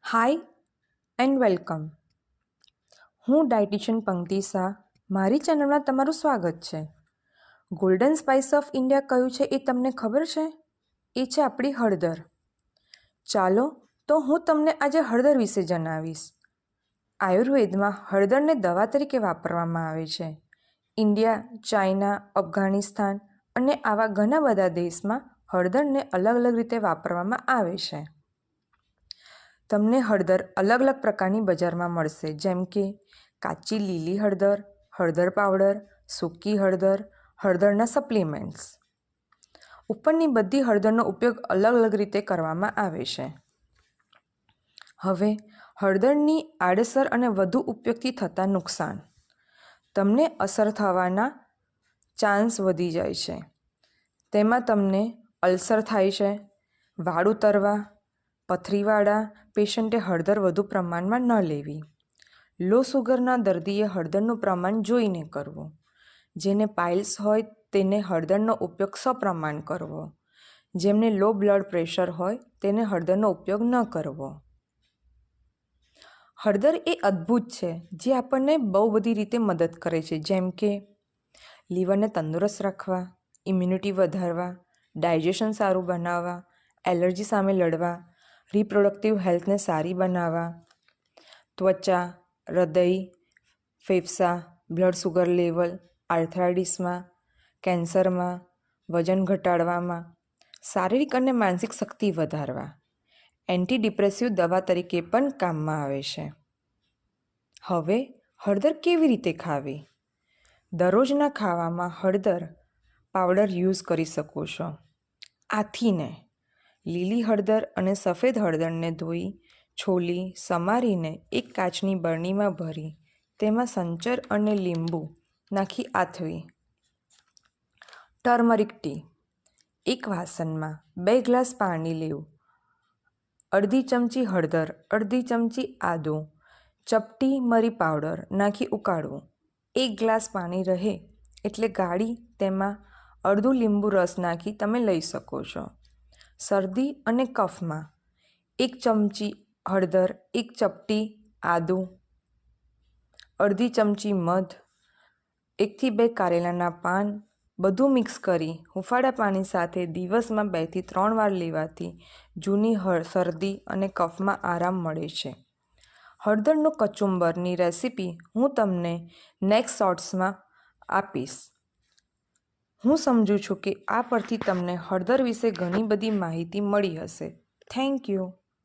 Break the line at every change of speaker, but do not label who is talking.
Hi and welcome. હું dietitian Pankti Shah. મારી ચેનલમાં તમારું સ્વાગત છે. ગોલ્ડન સ્પાઇસ ઓફ ઇન્ડિયા કયું છે એ તમને ખબર છે? એ છે આપણી હળદર. ચાલો તો હું તમને આજે હળદર વિશે જણાવીશ. આયુર્વેદમાં હળદરને દવા તરીકે વાપરવામાં આવે છે. ઇન્ડિયા, ચાઇના, અફઘાનિસ્તાન અને આવા ઘણા બધા દેશમાં હળદરને અલગ અલગ રીતે વાપરવામાં આવે છે. તમને હળદર અલગ અલગ પ્રકારની બજારમાં મળશે, જેમ કે કાચી લીલી હળદર, હળદર પાવડર, સૂકી હળદર, હળદરના સપ્લિમેન્ટ્સ. ઉપરની બધી હળદરનો ઉપયોગ અલગ અલગ રીતે કરવામાં આવે છે. હવે હળદરની આડઅસર અને વધુ ઉપયોગથી થતા નુકસાન. તમને અસર થવાના ચાન્સ વધી જાય છે. તેમાં તમને અલ્સર થાય છે, વાળ ઉતરવા, પથરીવાળા પેશન્ટે હળદર વધુ પ્રમાણમાં ન લેવી. લો સુગરના દર્દીએ હળદરનું પ્રમાણ જોઈને કરવું. જેને પાઇલ્સ હોય તેને હળદરનો ઉપયોગ સપ્રમાણ કરવો. જેમને લો બ્લડ પ્રેશર હોય તેને હળદરનો ઉપયોગ ન કરવો. હળદર એ અદ્ભુત છે જે આપણને બહુ બધી રીતે મદદ કરે છે, જેમ કે લીવરને તંદુરસ્ત રાખવા, ઇમ્યુનિટી વધારવા, ડાયજેશન સારું બનાવવા, એલર્જી સામે લડવા, રિપ્રોડક્ટિવ હેલ્થને સારી બનાવવા, ત્વચા, હૃદય, ફેફસાં, બ્લડ સુગર લેવલ, આર્થરાઇટિસમાં, કેન્સરમાં, વજન ઘટાડવામાં, શારીરિક અને માનસિક શક્તિ વધારવા, એન્ટી ડિપ્રેસિવ દવા તરીકે પણ કામમાં આવે છે. હવે હળદર કેવી રીતે ખાવી? દરરોજના ખાવામાં હળદર પાવડર યુઝ કરી શકો છો. આથીને લીલી હળદર અને સફેદ હળદરને ધોઈ, છોલી, સમારીને એક કાચની બરણીમાં ભરી તેમાં સંચર અને લીંબુ નાખી આથવી. Turmeric T. એક વાસણમાં 2 ગ્લાસ પાણી લેવું. અડધી ચમચી હળદર, અડધી ચમચી આદું, ચપટી મરી પાવડર નાખી ઉકાળવું. 1 ગ્લાસ પાણી રહે એટલે ગાળી તેમાં અડધું લીંબુ રસ નાખી તમે લઈ શકો છો. શરદી અને કફમાં 1 ચમચી હળદર, 1 ચપટી આદું, અડધી ચમચી મધ, 1 થી 2 કારેલાના પાન બધું મિક્સ કરી હુંફાળા પાણી સાથે દિવસમાં 2 થી 3 વાર લેવાથી જૂની શરદી અને કફમાં આરામ મળે છે. હળદરનો કચુંબરની રેસીપી હું તમને નેક્સ્ટ શોર્ટ્સમાં આપીશ. હું સમજુ છું કે આ પરથી તમને હળદર વિશે ઘણી બધી માહિતી મળી હશે. Thank you.